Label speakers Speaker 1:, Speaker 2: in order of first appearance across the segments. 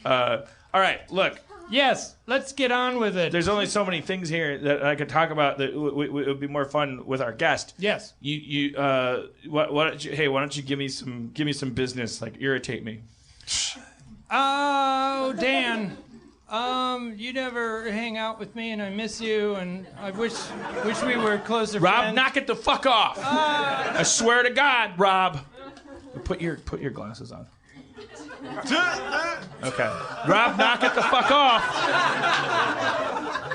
Speaker 1: All right, look.
Speaker 2: Yes, let's get on with it.
Speaker 1: There's only so many things here that I could talk about that would be more fun with our guest.
Speaker 2: Yes.
Speaker 1: Why don't you give me some business, like irritate me.
Speaker 2: Oh, Dan. You never hang out with me, and I miss you, and I wish we were closer
Speaker 1: Rob,
Speaker 2: friends.
Speaker 1: knock it the fuck off. I swear to God, Rob. Put your glasses on. Okay. Rob, knock it the fuck off.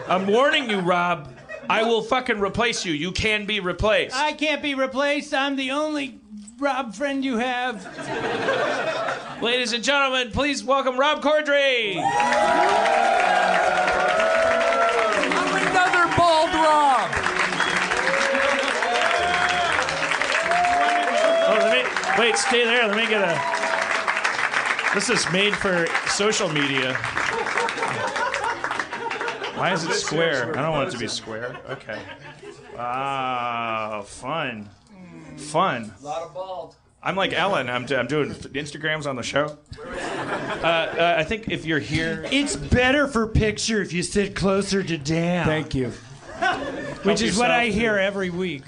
Speaker 1: I'm warning you, Rob. I will fucking replace you. You can be replaced.
Speaker 2: I can't be replaced. I'm the only Rob friend you have.
Speaker 1: Ladies and gentlemen, please welcome Rob Cordry.
Speaker 3: I'm another bald Rob.
Speaker 1: Wait, stay there. Let me get a... This is made for social media. Why is it square? I don't want it to be square. Okay. Wow, fun. A lot of bald. I'm like Ellen. I'm doing Instagrams on the show. I think if you're here...
Speaker 2: It's better for picture if you sit closer to Dan.
Speaker 3: Thank you.
Speaker 2: Which is what I hear every week.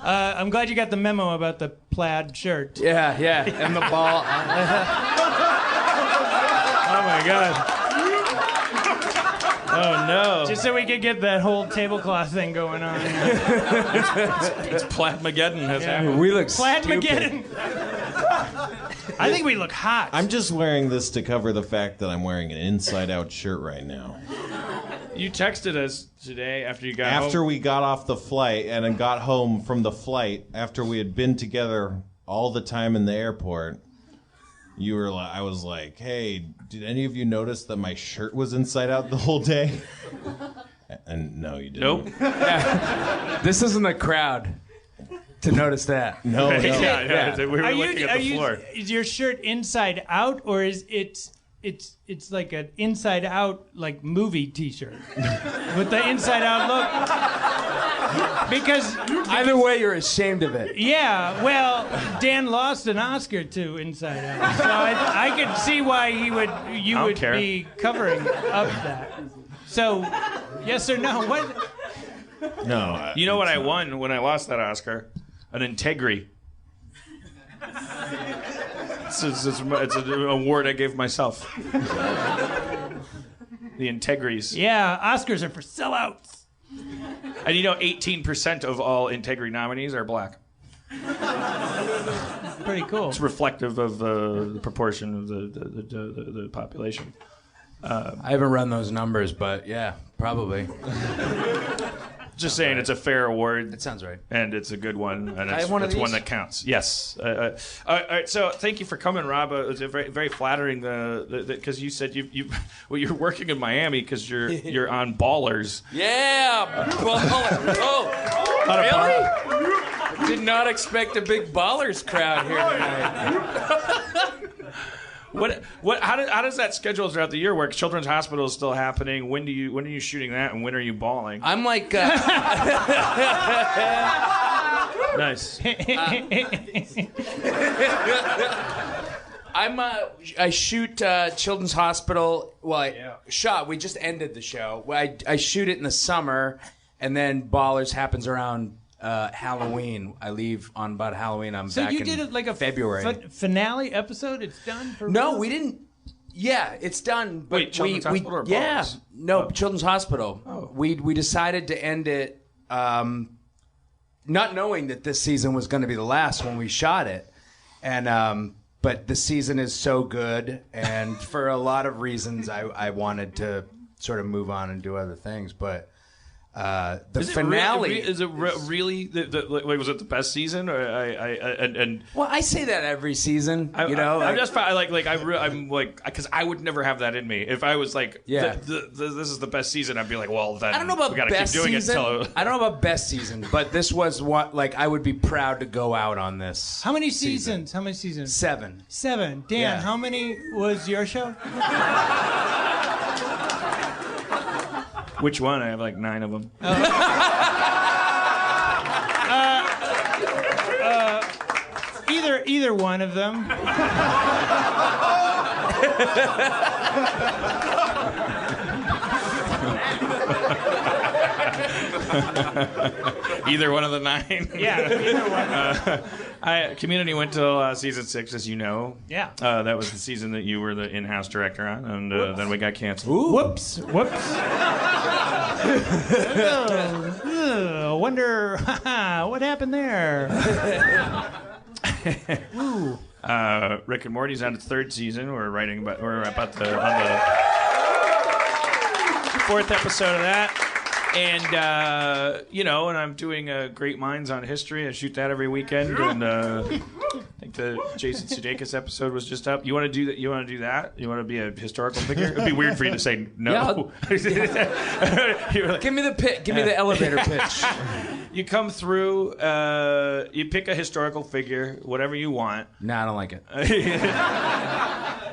Speaker 2: I'm glad you got the memo about the plaid shirt.
Speaker 3: Yeah, and the ball.
Speaker 1: Oh my God. Oh no.
Speaker 2: Just so we could get that whole tablecloth thing going on.
Speaker 1: It's Plaidmageddon has happened.
Speaker 3: We look
Speaker 2: Plaidmageddon. I think we look hot.
Speaker 4: I'm just wearing this to cover the fact that I'm wearing an inside-out shirt right now.
Speaker 1: You texted us today after you got
Speaker 4: After
Speaker 1: home.
Speaker 4: we got off the flight and then got home from the flight, after we had been together all the time in the airport, I was like, hey, did any of you notice that my shirt was inside out the whole day? And no, you didn't.
Speaker 1: Nope.
Speaker 3: This isn't the crowd to notice that.
Speaker 4: No.
Speaker 1: Yeah. We were looking at the floor.
Speaker 2: Is your shirt inside out, or is it's like an inside out like movie T-shirt with the inside out look? Because
Speaker 3: Either way, you're ashamed of it.
Speaker 2: yeah, well, Dan lost an Oscar to Inside Out, so I could see why you would be covering up that. So, yes or no? What?
Speaker 4: No.
Speaker 1: You know what I won when I lost that Oscar? An Integri. It's an award I gave myself. The Integris.
Speaker 2: Yeah, Oscars are for sellouts.
Speaker 1: And 18% of all Integri nominees are black.
Speaker 2: Pretty cool.
Speaker 1: It's reflective of the proportion of the population.
Speaker 3: I haven't run those numbers, but yeah, probably.
Speaker 1: Just saying, it's a fair award.
Speaker 3: That sounds right.
Speaker 1: And it's a good one, and it's
Speaker 3: one
Speaker 1: that counts. Yes. All right. So thank you for coming, Rob. It was very, very flattering because you said you're working in Miami because you're on Ballers.
Speaker 3: Yeah, baller. Oh, really? Did not expect a big Ballers crowd here tonight.
Speaker 1: How does that schedule throughout the year work? Children's Hospital is still happening. When are you shooting that, and when are you balling?
Speaker 3: I'm like,
Speaker 1: Nice.
Speaker 3: I shoot Children's Hospital. Well, we just ended the show. I shoot it in the summer, and then Ballers happens around Halloween. I leave on about Halloween. I'm
Speaker 2: So
Speaker 3: back
Speaker 2: you
Speaker 3: in
Speaker 2: did it like a
Speaker 3: February.
Speaker 2: Finale episode? It's done for
Speaker 3: No,
Speaker 2: real?
Speaker 3: we didn't. Yeah, it's done. But
Speaker 1: Wait, Children's Hospital or
Speaker 3: yeah,
Speaker 1: Ballers?
Speaker 3: no, Children's Hospital.
Speaker 1: Oh.
Speaker 3: We decided to end it, not knowing that this season was going to be the last when we shot it, and but the season is so good, and for a lot of reasons, I wanted to sort of move on and do other things, but. The finale
Speaker 1: is it really? Was it the best season? Or
Speaker 3: well, I say that every season. I'm
Speaker 1: just I'm like because I would never have that in me. If I was like, this is the best season, I'd be like, well, then
Speaker 3: I don't know about
Speaker 1: we gotta
Speaker 3: best
Speaker 1: keep doing
Speaker 3: season.
Speaker 1: it.
Speaker 3: I don't know about best season, but this was what I would be proud to go out on this.
Speaker 2: How many seasons? How many seasons?
Speaker 3: 7.
Speaker 2: 7. Dan,
Speaker 3: Yeah.
Speaker 2: how many was your show?
Speaker 1: Which one? I have like 9 of them.
Speaker 2: Either one of them.
Speaker 1: Either one of the 9.
Speaker 2: Yeah, either one.
Speaker 1: Community went till season 6, as you know.
Speaker 2: Yeah.
Speaker 1: That was the season that you were the in-house director on, and then we got canceled.
Speaker 2: Ooh. Whoops. Wonder what happened there. Ooh.
Speaker 1: Rick and Morty's on its 3rd season. We're on the 4th episode of that. And, and I'm doing Great Minds on History. I shoot that every weekend. And I think the Jason Sudeikis episode was just up. You want to do that? You want to do that? You want to be a historical figure? It'd be weird for you to say no.
Speaker 3: Yeah, give me the pitch. Give me the elevator pitch.
Speaker 1: You come through, you pick a historical figure, whatever you want.
Speaker 3: Nah, I don't like it.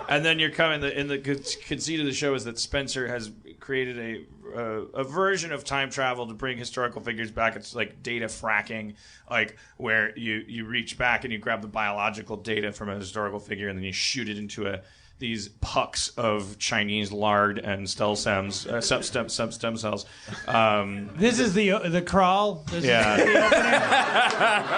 Speaker 1: And then you're coming. The conceit of the show is that Spencer has created a version of time travel to bring historical figures back. It's like data fracking, like where you reach back and you grab the biological data from a historical figure and then you shoot it into these pucks of Chinese lard and stem cells.
Speaker 2: This is the crawl. This is the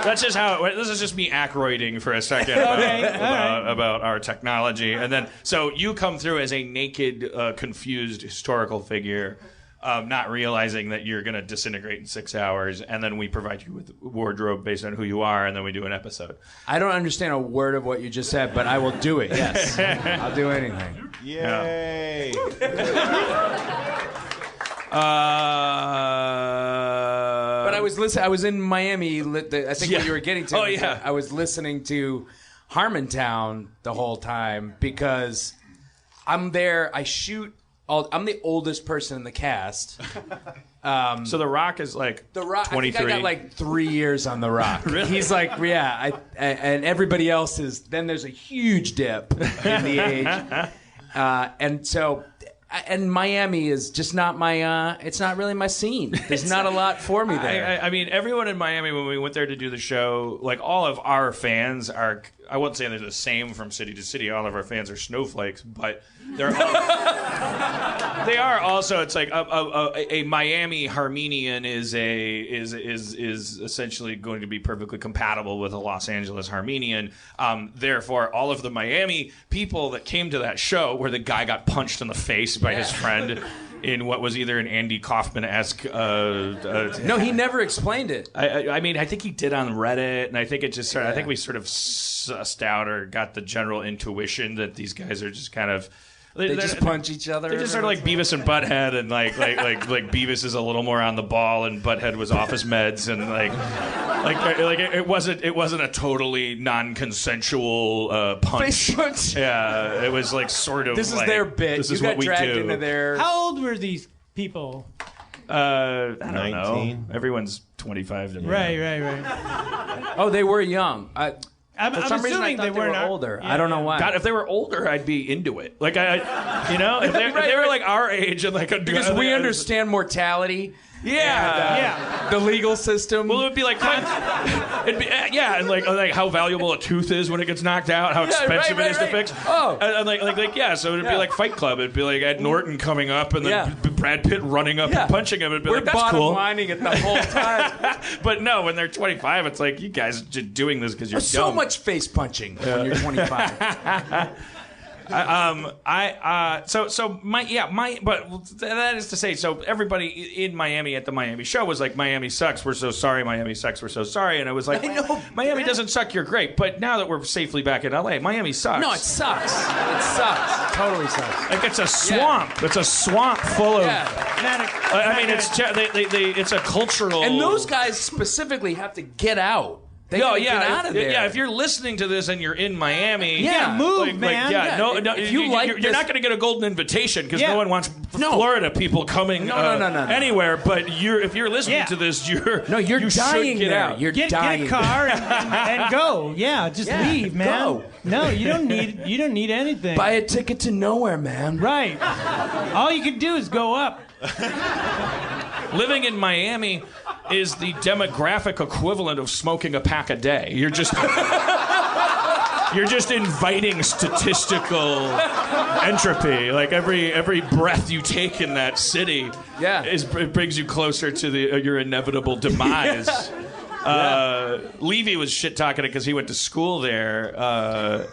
Speaker 1: That's just how. This is just me Aykroyding for a second about our technology, and then so you come through as a naked, confused historical figure. Not realizing that you're going to disintegrate in 6 hours, and then we provide you with wardrobe based on who you are, and then we do an episode.
Speaker 3: I don't understand a word of what you just said, but I will do it, yes. I'll do anything.
Speaker 4: Yay!
Speaker 3: But I was listening. I was in Miami. I think what you were getting to.
Speaker 1: Oh, yeah.
Speaker 3: I was listening to Harmontown the whole time because I'm there. I shoot. I'm the oldest person in the cast.
Speaker 1: So The Rock is like
Speaker 3: The Rock.
Speaker 1: 23.
Speaker 3: I think I got like 3 years on The Rock.
Speaker 1: Really?
Speaker 3: He's like, yeah. And everybody else is. Then there's a huge dip in the age, and so. And Miami is just not my. It's not really my scene. There's not a lot for me there.
Speaker 1: I mean, everyone in Miami when we went there to do the show, like all of our fans are. I wouldn't say they're the same from city to city. All of our fans are snowflakes, but they're. They are also. It's like a Miami Harmenian is essentially going to be perfectly compatible with a Los Angeles Harmenian. Therefore, all of the Miami people that came to that show, where the guy got punched in the face by his friend. In what was either an Andy Kaufman-esque...
Speaker 3: no, he never explained it.
Speaker 1: I mean, I think he did on Reddit, and I think it just I think we sort of sussed out or got the general intuition that these guys are just kind of...
Speaker 3: They just punch each other.
Speaker 1: They're just sort of like Beavis and Butthead, and like Beavis is a little more on the ball, and Butthead was off his meds, and it wasn't a totally non-consensual punch.
Speaker 3: Face punch.
Speaker 1: Yeah, it was like sort of.
Speaker 3: This is their bit.
Speaker 1: This
Speaker 3: you
Speaker 1: is
Speaker 3: got
Speaker 1: what we
Speaker 3: dragged
Speaker 1: do.
Speaker 3: into their.
Speaker 2: How old were these people?
Speaker 1: I don't
Speaker 4: 19.
Speaker 1: know. Everyone's 25 to me.
Speaker 2: Right.
Speaker 3: Oh, they were young.
Speaker 2: I'm
Speaker 3: For some reason, I
Speaker 2: assuming
Speaker 3: thought
Speaker 2: they
Speaker 3: were
Speaker 2: weren't
Speaker 3: older.
Speaker 2: Yeah,
Speaker 3: I don't know why.
Speaker 1: God, if they were older, I'd be into it. Like if they were like our age and like
Speaker 3: Because we understand mortality.
Speaker 1: Yeah,
Speaker 3: The legal system.
Speaker 1: Well, it would be like, it'd be and like how valuable a tooth is when it gets knocked out, how expensive it is to fix.
Speaker 3: Oh,
Speaker 1: and so it'd be like Fight Club. It'd be like Ed Norton coming up and then Brad Pitt running up and punching him. It'd be
Speaker 3: we're
Speaker 1: like, that's cool.
Speaker 3: lining it the whole time.
Speaker 1: But no, when they're 25, it's like you guys are just doing this because you're
Speaker 3: so
Speaker 1: dumb.
Speaker 3: much face punching when you're 25.
Speaker 1: But that is to say, so everybody in Miami at the Miami show was like, Miami sucks, we're so sorry, Miami sucks, we're so sorry, and I was like, Miami doesn't suck, you're great, but now that we're safely back in LA, Miami sucks.
Speaker 3: No, it sucks. It sucks. Totally sucks.
Speaker 1: Like it's a swamp. Yeah. It's a swamp full of.
Speaker 2: Yeah.
Speaker 1: I mean, it's a cultural.
Speaker 3: And those guys specifically have to get out. They gotta get out of there.
Speaker 1: Yeah, if you're listening to this and you're in Miami,
Speaker 2: move, man.
Speaker 1: You're not going to get a golden invitation because no one wants Florida people coming anywhere. But if you're listening to this, you
Speaker 3: dying
Speaker 1: get
Speaker 3: there.
Speaker 1: out.
Speaker 3: You're dying.
Speaker 2: Get a car and go. Yeah, just leave, man.
Speaker 3: Go.
Speaker 2: No, you don't need anything.
Speaker 3: Buy a ticket to nowhere, man.
Speaker 2: Right. All you can do is go up.
Speaker 1: Living in Miami is the demographic equivalent of smoking a pack a day. You're just inviting statistical entropy. Like every breath you take in that city, it brings you closer to your inevitable demise. Levy was shit talking it because he went to school there,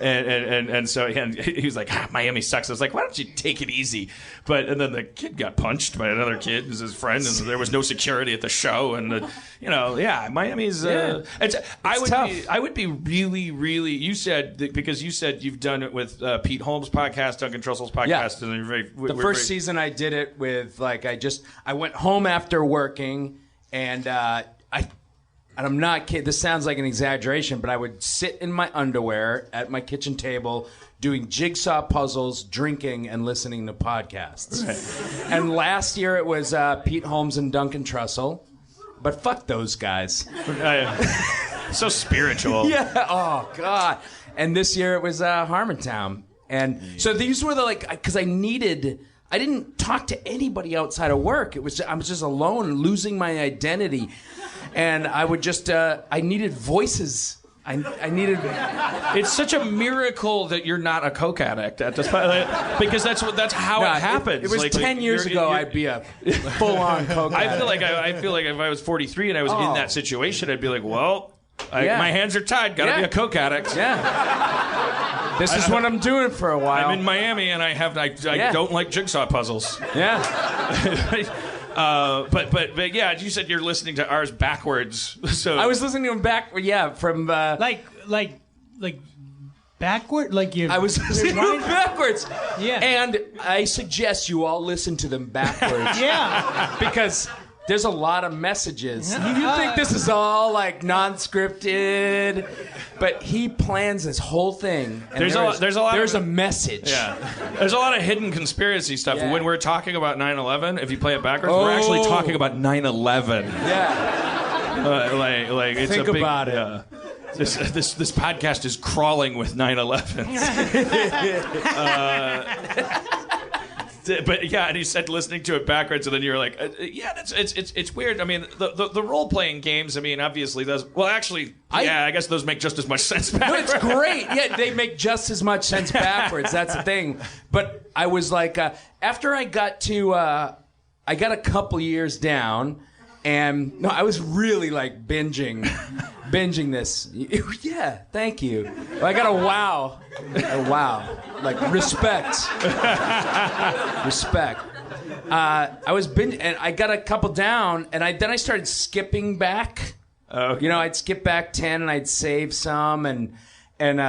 Speaker 1: and so he was like, Miami sucks. I was like, why don't you take it easy? And then the kid got punched by another kid who's his friend, and there was no security at the show, and Miami's. I would be really, really. You said because you said you've done it with Pete Holmes' podcast, Duncan Trussell's podcast, and you're
Speaker 3: the first season I did it with I went home after working, and And I'm not kidding. This sounds like an exaggeration, but I would sit in my underwear at my kitchen table doing jigsaw puzzles, drinking, and listening to podcasts. Right. And last year it was Pete Holmes and Duncan Trussell. But fuck those guys.
Speaker 1: So spiritual.
Speaker 3: Yeah. Oh, God. And this year it was Harmontown. And so these were because I didn't talk to anybody outside of work. I was just alone, losing my identity. And I would just, I needed voices. I needed.
Speaker 1: It's such a miracle that you're not a coke addict at this point, because that's how it happens.
Speaker 3: It was 10 years ago. I'd be a full-on coke addict.
Speaker 1: I feel like if I was 43 and I was in that situation, I'd be like, well, my hands are tied. Gotta be a coke addict.
Speaker 3: Yeah. This is what I'm doing for a while.
Speaker 1: I'm in Miami and I don't like jigsaw puzzles.
Speaker 3: Yeah.
Speaker 1: But yeah, you said you're listening to ours backwards. So
Speaker 3: I was listening to him from
Speaker 2: like backward, like you.
Speaker 3: I was listening to them backwards.
Speaker 2: Yeah,
Speaker 3: and I suggest you all listen to them backwards.
Speaker 2: Yeah,
Speaker 3: because there's a lot of messages. You think this is all non-scripted, but he plans this whole thing. And there's a message.
Speaker 1: Yeah, there's a lot of hidden conspiracy stuff. Yeah. When we're talking about 9/11, if you play it backwards, we're actually talking about 9/11.
Speaker 3: Yeah,
Speaker 1: it's
Speaker 3: think
Speaker 1: a big,
Speaker 3: about it.
Speaker 1: This podcast is crawling with 9/11. But yeah, and he said listening to it backwards, and then you're like, it's weird. I mean, the role playing games. I mean, obviously those. Well, actually, I guess those make just as much sense backwards.
Speaker 3: No, it's great. Yeah, they make just as much sense backwards. That's the thing. But I was like, after I got a couple years down, and I was really binging this. Yeah, thank you. I got a wow. Respect. Respect. I was binging, and I got a couple down, and then I started skipping back. Okay. I'd skip back 10, and I'd save some, and then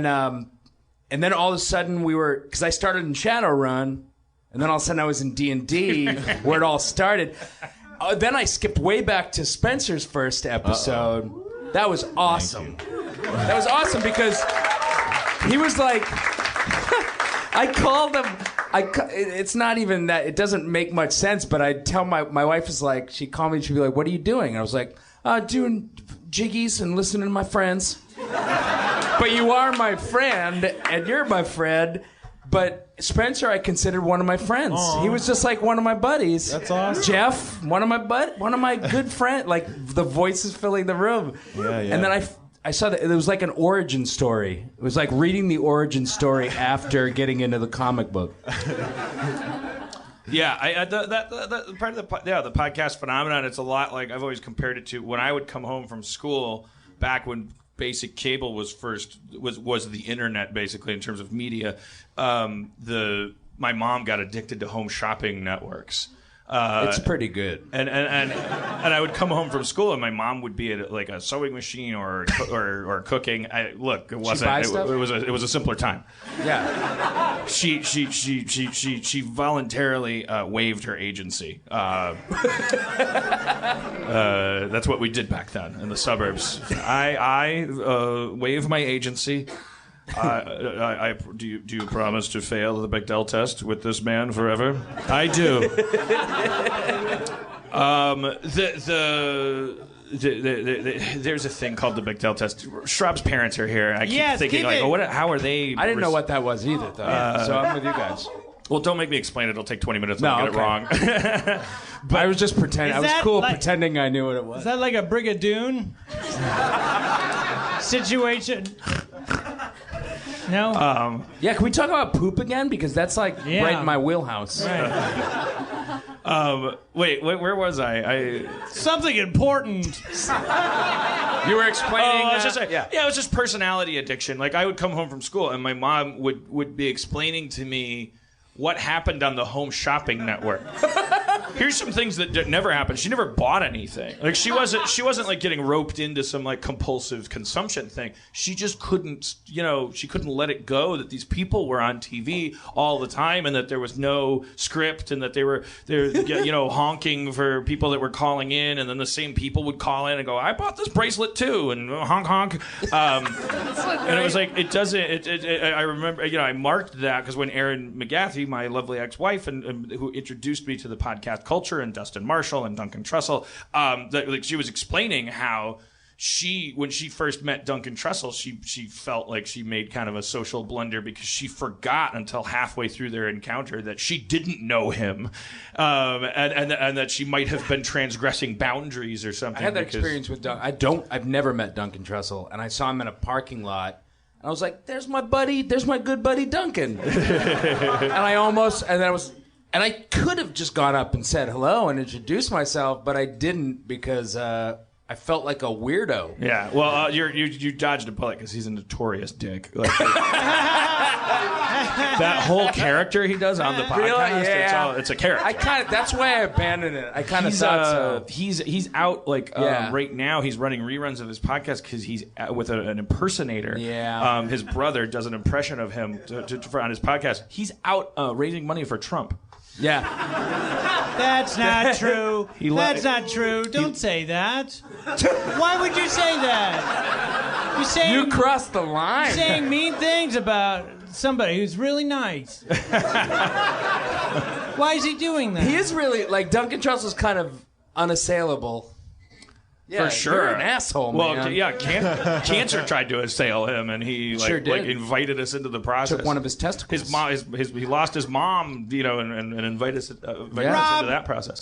Speaker 3: all of a sudden because I started in Shadowrun, and then all of a sudden I was in D&D, where it all started. Then I skipped way back to Spencer's first episode. Uh-oh. That was awesome. That was awesome because he was like, I called him. It's not even that. It doesn't make much sense. But I'd tell my wife is like, she'd call me and she'd be like, "What are you doing?" And I was like, "Doing jiggies and listening to my friends." But you are my friend, and you're my friend. But Spencer, I considered one of my friends. Aww. He was just like one of my buddies.
Speaker 4: That's awesome.
Speaker 3: Jeff, one of my good friends. Like the voices filling the room.
Speaker 4: Yeah.
Speaker 3: And then I saw that it was like an origin story. It was like reading the origin story after getting into the comic book.
Speaker 1: Yeah, the part of the podcast phenomenon. It's a lot like I've always compared it to when I would come home from school back when basic cable was the internet, basically, in terms of media. My mom got addicted to home shopping networks.
Speaker 3: It's pretty good.
Speaker 1: And I would come home from school and my mom would be at a sewing machine or cooking. It wasn't. It was a simpler time.
Speaker 3: Yeah.
Speaker 1: She voluntarily waived her agency. That's what we did back then in the suburbs. I waive my agency. Do you promise to fail the Bechdel test with this man forever? I do. There's a thing called the Bechdel test. Schrab's parents are here. I keep thinking how are they?
Speaker 3: I didn't know what that was either, though. So I'm with you guys.
Speaker 1: Well, don't make me explain it. It'll take 20 minutes. I'll get it wrong.
Speaker 3: But I was just pretending. I was cool pretending I knew what it was.
Speaker 2: Is that like a Brigadoon situation? No.
Speaker 3: Yeah, can we talk about poop again? Because that's like right in my wheelhouse.
Speaker 2: Right.
Speaker 1: Wait, where was I?
Speaker 2: Something important.
Speaker 3: You were explaining.
Speaker 1: I was just saying, it was just personality addiction. Like, I would come home from school and my mom would be explaining to me what happened on the Home Shopping Network. Here's some things that never happened. She never bought anything. Like, she wasn't like getting roped into some like compulsive consumption thing. She just couldn't, she couldn't let it go that these people were on TV all the time and that there was no script and that they're honking for people that were calling in, and then the same people would call in and go, I bought this bracelet too, and honk honk. And it was like, it doesn't. I remember, I marked that because when Erin McGathy, my lovely ex-wife, and who introduced me to the podcast culture, and Dustin Marshall and Duncan Trussell, she was explaining how when she first met Duncan Trussell, she felt like she made kind of a social blunder because she forgot until halfway through their encounter that she didn't know him, and that she might have been transgressing boundaries or something.
Speaker 3: I had that experience with Duncan. I've never met Duncan Trussell, and I saw him in a parking lot. I was like, there's my good buddy Duncan. And I could have just gone up and said hello and introduced myself, but I didn't because I felt like a weirdo.
Speaker 1: Yeah, well, you dodged a bullet because he's a notorious dick. Like, that whole character he does on the podcast,
Speaker 3: really?
Speaker 1: It's a character.
Speaker 3: That's why I abandoned it. I kind of thought so.
Speaker 1: He's out right now. He's running reruns of his podcast because he's with an impersonator.
Speaker 3: Yeah.
Speaker 1: His brother does an impression of him on his podcast. He's out raising money for Trump.
Speaker 3: Yeah.
Speaker 2: That's not true. That's not true. Don't say that. Why would you say that?
Speaker 3: You crossed the line.
Speaker 2: You're saying mean things about somebody who's really nice. Why is he doing that?
Speaker 3: He is really, like, Duncan Trussell's kind of unassailable. Yeah,
Speaker 1: for sure.
Speaker 3: You're an asshole, man.
Speaker 1: Well, yeah, Cancer tried to assail him, and he
Speaker 3: sure did.
Speaker 1: invited us into the process.
Speaker 3: Took one of his testicles.
Speaker 1: His mom, he lost his mom, and invited us into that process.